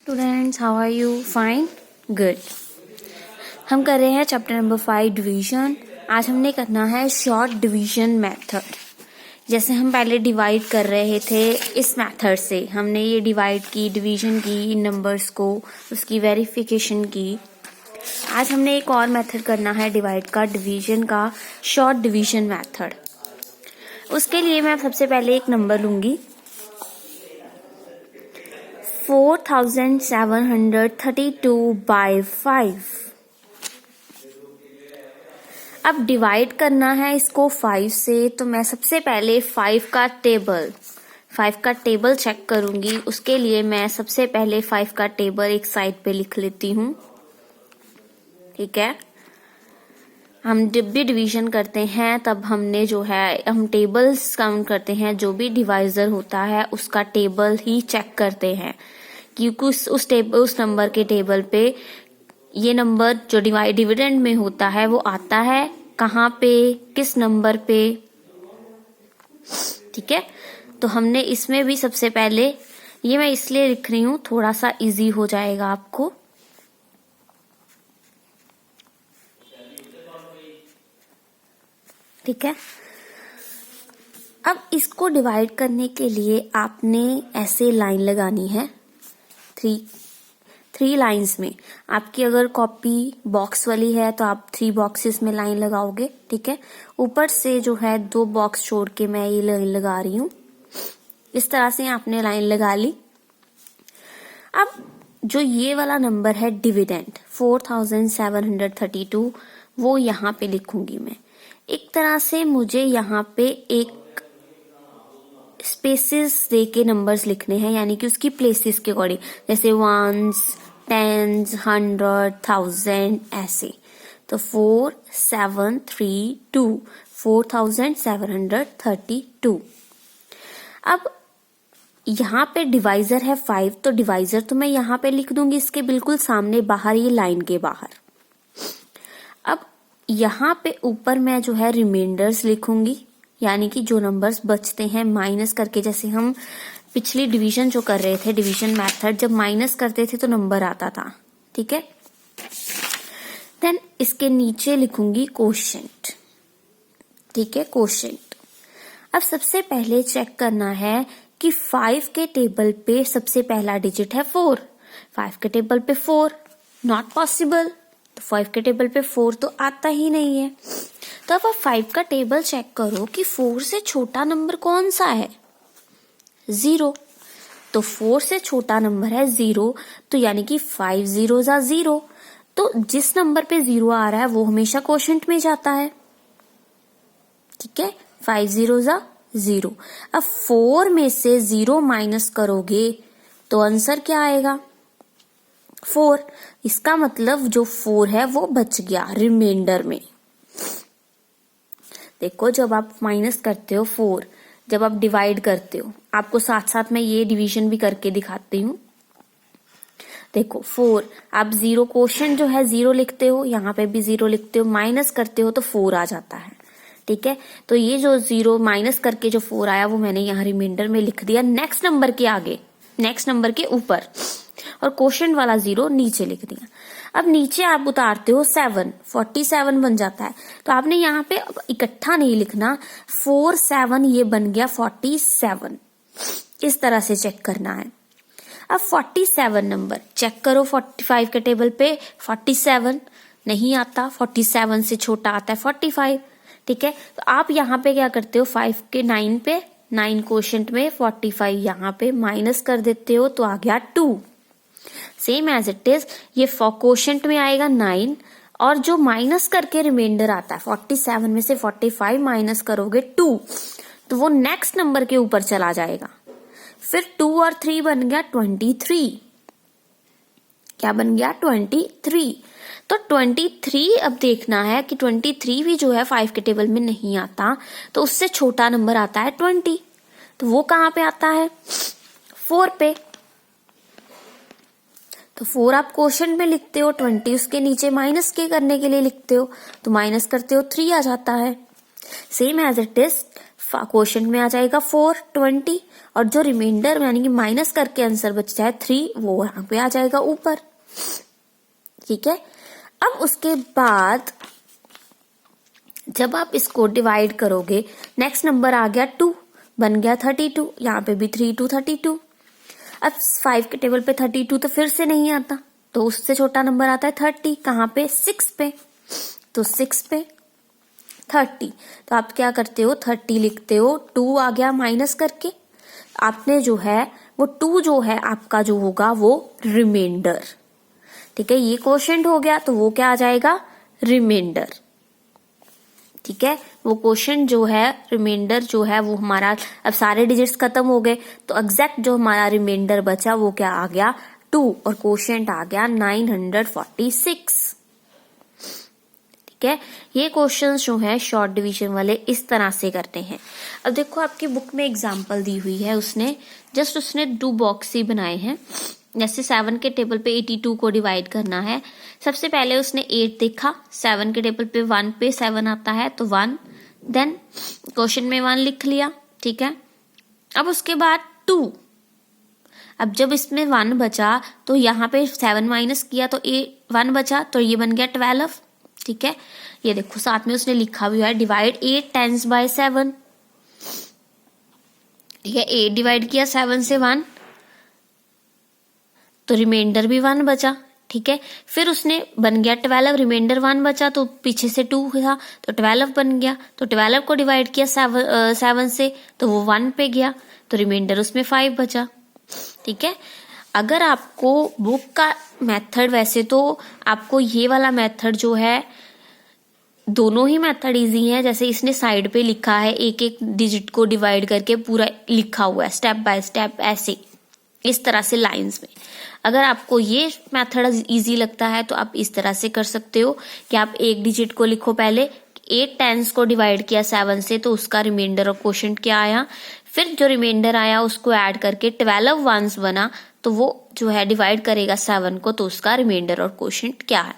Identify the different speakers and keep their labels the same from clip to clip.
Speaker 1: Students, how are you? Fine, good. हम कर रहे हैं चैप्टर नंबर 5 डिवीजन। आज हमने करना है शॉर्ट डिवीजन मेथड। जैसे हम पहले डिवाइड कर रहे थे इस मेथड से, हमने ये डिवाइड की, डिवीजन की, इन नंबर्स को, उसकी वेरिफिकेशन की। आज हमने एक और मेथड करना है डिवाइड का, डिवीजन का, शॉर्ट डिवीजन मेथड। उसके लिए मैं सबसे पहले एक नंबर लूंगी 4732 बाय 5। अब डिवाइड करना है इसको 5 से, तो मैं सबसे पहले 5 का टेबल चेक करूंगी। उसके लिए मैं सबसे पहले 5 का टेबल एक साइड पे लिख लेती हूँ। ठीक है, हम जब भी डिवीजन करते हैं तब हमने जो है हम टेबल्स काउंट करते हैं। जो भी डिवाइजर होता है उसका टेबल ही चेक करते हैं, क्योंकि उस नंबर के टेबल पे ये नंबर जो डिविडेंड में होता है वो आता है कहाँ पे, किस नंबर पे। ठीक है, तो हमने इसमें भी सबसे पहले, ये मैं इसलिए लिख रही हूं थोड़ा सा इजी हो जाएगा आपको। ठीक है, अब इसको डिवाइड करने के लिए आपने ऐसे लाइन लगानी है, थ्री लाइंस में। आपकी अगर कॉपी बॉक्स वाली है तो आप 3 बॉक्सेस में लाइन लगाओगे। ठीक है, ऊपर से जो है 2 बॉक्स छोड़ के मैं ये लाइन लगा रही हूं। इस तरह से आपने लाइन लगा ली। अब जो ये वाला नंबर है डिविडेंड 4732, वो यहां पे लिखूंगी मैं। एक तरह से मुझे यहाँ पे एक स्पेसेस दे के नंबर्स लिखने हैं, यानी कि उसकी प्लेसेस के अकॉर्डिंग, जैसे वंस, टेंस, 100, 1000 ऐसे। तो 4732, 4732। अब यहाँ पे डिवाइजर है 5, तो डिवाइजर तो मैं यहाँ पे लिख दूंगी इसके बिल्कुल सामने बाहर, ये लाइन के बाहर। अब यहाँ पे ऊपर मैं जो है रिमाइंडर्स लिखूंगी, यानी कि जो नंबर्स बचते हैं माइनस करके। जैसे हम पिछली डिवीजन जो कर रहे थे, डिवीजन मेथड, जब माइनस करते थे तो नंबर आता था। ठीक है, देन इसके नीचे लिखूंगी कोशेंट। ठीक है, कोशेंट। अब सबसे पहले चेक करना है कि 5 के टेबल पे सबसे पहला डिजिट है 4। 5 के टेबल पे 4 नॉट पॉसिबल, तो 5 के टेबल पे 4 तो आता ही नहीं है। तो अब आप 5 का टेबल चेक करो कि 4 से छोटा नंबर कौन सा है, 0। तो 4 से छोटा नंबर है 0, तो यानी कि 5 0 जा 0। तो जिस नंबर पे 0 आ रहा है वो हमेशा कोशेंट में जाता है। ठीक है, 5 0 जा 0। अब 4 में से 0 माइनस करोगे तो आंसर क्या आएगा, 4। इसका मतलब जो 4 है वो बच गया रिमाइंडर में। देखो, जब आप माइनस करते हो 4, जब आप डिवाइड करते हो, आपको साथ साथ मैं ये डिवीजन भी करके दिखाती हूँ। देखो 4, आप 0 कोशेंट जो है 0 लिखते हो, यहाँ पे भी 0 लिखते हो, माइनस करते हो तो 4 आ जाता है। ठीक है, तो ये जो 0 माइनस करके जो 4 आया वो मैंने यहाँ रिमाइंडर में लिख दिया, नेक्स्ट नंबर के आगे, नेक्स्ट नंबर के ऊपर, और कोशेंट वाला 0 नीचे लिख दिया। अब नीचे आप उतारते हो 7, 47 बन जाता है। तो आपने यहाँ पे इकट्ठा नहीं लिखना, 4 7 ये बन गया 47। इस तरह से चेक करना है। अब 47 नंबर चेक करो, 45 के टेबल पे 47 नहीं आता, 47 से छोटा आता है 45। ठीक है, तो आप यहाँ पे क्या करते हो, 5 के 9 पे, 9 कोशेंट में 45 यहाँ पे माइनस कर देते हो तो आ गया 2। सेम एज इट इज, ये कोशेंट में आएगा 9, और जो माइनस करके रिमाइंडर आता है 47 में से 45 माइनस करोगे 2, तो वो नेक्स्ट नंबर के ऊपर चला जाएगा। फिर 2 और 3 बन गया 23। क्या बन गया, 23। तो 23 अब देखना है कि 23 भी जो है 5 के टेबल में नहीं आता, तो उससे छोटा नंबर आता है 20। तो वो कहाँ पे आता है, 4 पे। तो 4 आप कोशेंट में लिखते हो, 20 उसके नीचे माइनस के करने के लिए लिखते हो, तो माइनस करते हो 3 आ जाता है। Same as it is question में आ जाएगा 420 और जो रिमाइंडर यानी कि माइनस करके आंसर बचता है 3 वो यहाँ पे आ जाएगा ऊपर। ठीक है, अब उसके बाद जब आप इसको डिवाइड करोगे नेक्स्ट नंबर आ गया 2 बन गया 32, यहाँ पे भी 3 2 32। अब 5 के टेबल पे 32 तो फिर से नहीं आता, तो उससे छोटा नंबर आता है 30। कहाँ पे? 6 पे, तो 6 पे 30। तो आप क्या करते हो 30 लिखते हो, 2 आ गया माइनस करके, आपने जो है वो 2 जो है आपका जो होगा वो रिमाइंडर। ठीक है, ये क्वोशिएंट हो गया तो वो क्या आ जाएगा? रिमाइंडर। ठीक है, वो क्वोशिएंट जो है रिमाइंडर जो है वो हमारा, अब सारे डिजिट्स खत्म हो गए तो एग्जैक्ट जो हमारा रिमाइंडर बचा वो क्या आ गया? 2 और क्वोशिएंट आ गया 946। ठीक है, ये क्वेश्चंस जो है शॉर्ट डिवीजन वाले इस तरह से करते हैं। अब देखो आपकी बुक में एग्जांपल दी हुई है, उसने 2 बॉक्स ही बनाए हैं। जैसे 7 के टेबल पे 82 को डिवाइड करना है, सबसे पहले उसने 8 देखा, 7 के टेबल पे 1 पे 7 आता है तो 1, देन क्वेश्चन में 1 लिख लिया। ठीक है, अब उसके बाद 2, अब जब इसमें 1 बचा तो यहाँ पे 7 माइनस किया तो 1 बचा, तो ये बन गया 12। ठीक है, ये देखो साथ में उसने लिखा भी है डिवाइड 8 10 बाय 7। ठीक है, 8 डिवाइड किया 7 से 1 तो रिमाइंडर भी 1 बचा। ठीक है, फिर उसने बन गया 12, रिमाइंडर 1 बचा तो पीछे से 2 था तो 12 बन गया, तो 12 को डिवाइड किया 7 से तो वो 1 पे गया, तो रिमाइंडर उसमें 5 बचा। ठीक है, अगर आपको बुक का मेथड, वैसे तो आपको ये वाला मेथड जो है, दोनों ही मेथड इजी है। जैसे इसने साइड पे लिखा है, एक एक डिजिट को डिवाइड करके पूरा लिखा हुआ है स्टेप बाय स्टेप, ऐसे इस तरह से लाइंस में। अगर आपको ये मेथड इजी लगता है तो आप इस तरह से कर सकते हो कि आप एक डिजिट को लिखो, पहले 8 10s को डिवाइड किया 7 से तो उसका रिमाइंडर और क्वोशिएंट क्या आया, फिर जो रिमाइंडर आया उसको ऐड करके 12 1s बना तो वो जो है डिवाइड करेगा 7 को तो उसका रिमाइंडर और क्वोशिएंट क्या है।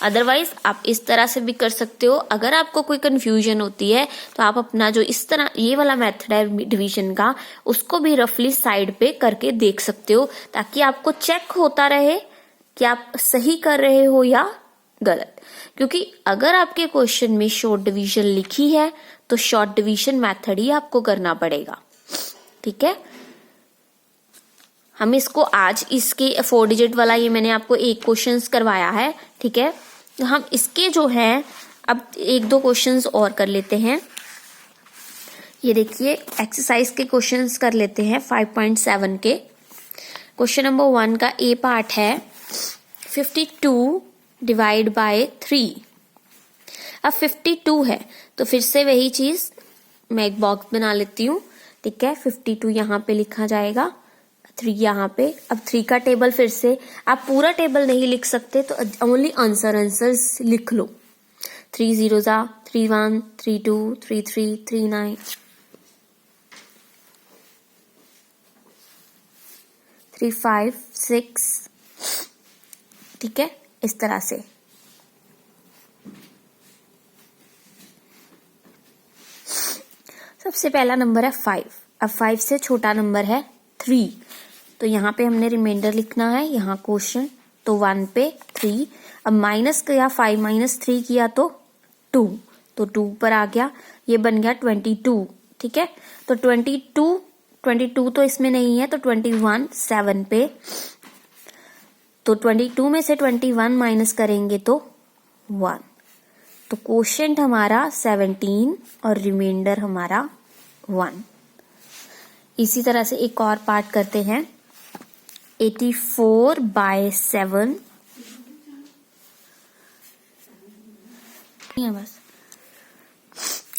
Speaker 1: अदरवाइज आप इस तरह से भी कर सकते हो। अगर आपको कोई कंफ्यूजन होती है तो आप अपना जो इस तरह ये वाला मेथड है डिवीजन का, उसको भी रफली साइड पे करके देख सकते हो, ताकि आपको चेक होता रहे कि आप सही कर रहे हो या गलत। क्योंकि अगर आपके क्वेश्चन में शॉर्ट डिवीजन लिखी है तो शॉर्ट डिवीजन मेथड ही आपको करना पड़ेगा। ठीक है, हम इसको आज इसके 4 डिजिट वाला ये मैंने आपको एक क्वेश्चंस करवाया है। ठीक है, तो हम इसके जो है अब 1-2 क्वेश्चंस और कर लेते हैं। ये देखिए एक्सरसाइज के क्वेश्चंस कर लेते हैं 5.7 के। क्वेश्चन नंबर 1 का ए पार्ट है 52 डिवाइड बाय 3। अब 52 है तो फिर से वही चीज, मैं एक बॉक्स बना लेती हूँ। ठीक है, 52 यहाँ पे लिखा जाएगा, 3 यहाँ पे। अब 3 का टेबल फिर से, आप पूरा टेबल नहीं लिख सकते तो ओनली आंसर्स लिख लो। 3 0 3 1 3 2 3 3 3 9 3 5 6। ठीक है, इस तरह से। सबसे पहला नंबर है 5। अब 5 से छोटा नंबर है 3, तो यहाँ पे हमने रिमाइंडर लिखना है, यहाँ क्वेश्चन तो 1 पे 3। अब माइनस किया 5 माइनस 3 किया तो 2, तो 2 पर आ गया, ये बन गया 22। ठीक है, तो 22 तो इसमें नहीं है तो 21 7 पे, तो 22 में से 21 माइनस करेंगे तो 1, तो क्वोशिएंट हमारा 17 और रिमाइंडर हमारा 1। इसी तरह से एक और पार्ट करते हैं 84 बाय 7। बस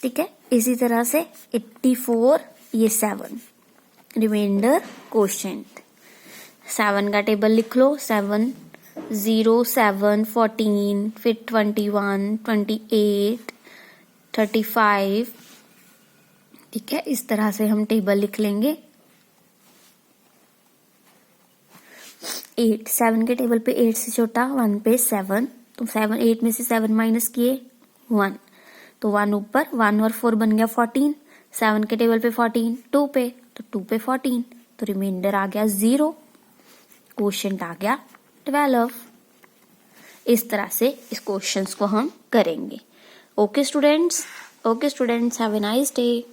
Speaker 1: ठीक है, इसी तरह से 84 ये 7 रिमाइंडर क्वोशिएंट। 7 का टेबल लिख लो, 7 0 7 14 फिर 21 28 35। ठीक है, इस तरह से हम टेबल लिख लेंगे। 8 7 के टेबल पे 8 से छोटा, 1 पे 7, तो 8 में से 7 माइनस किए 1, तो 1 ऊपर, 1 और 4 बन गया 14, 7 के टेबल पे 14, 2 पे, तो 2 पे 14, तो रिमाइंडर आ गया 0, क्वोशंट आ गया 12। इस तरह से इस क्वेश्चंस को हम करेंगे। Okay students, have a nice day.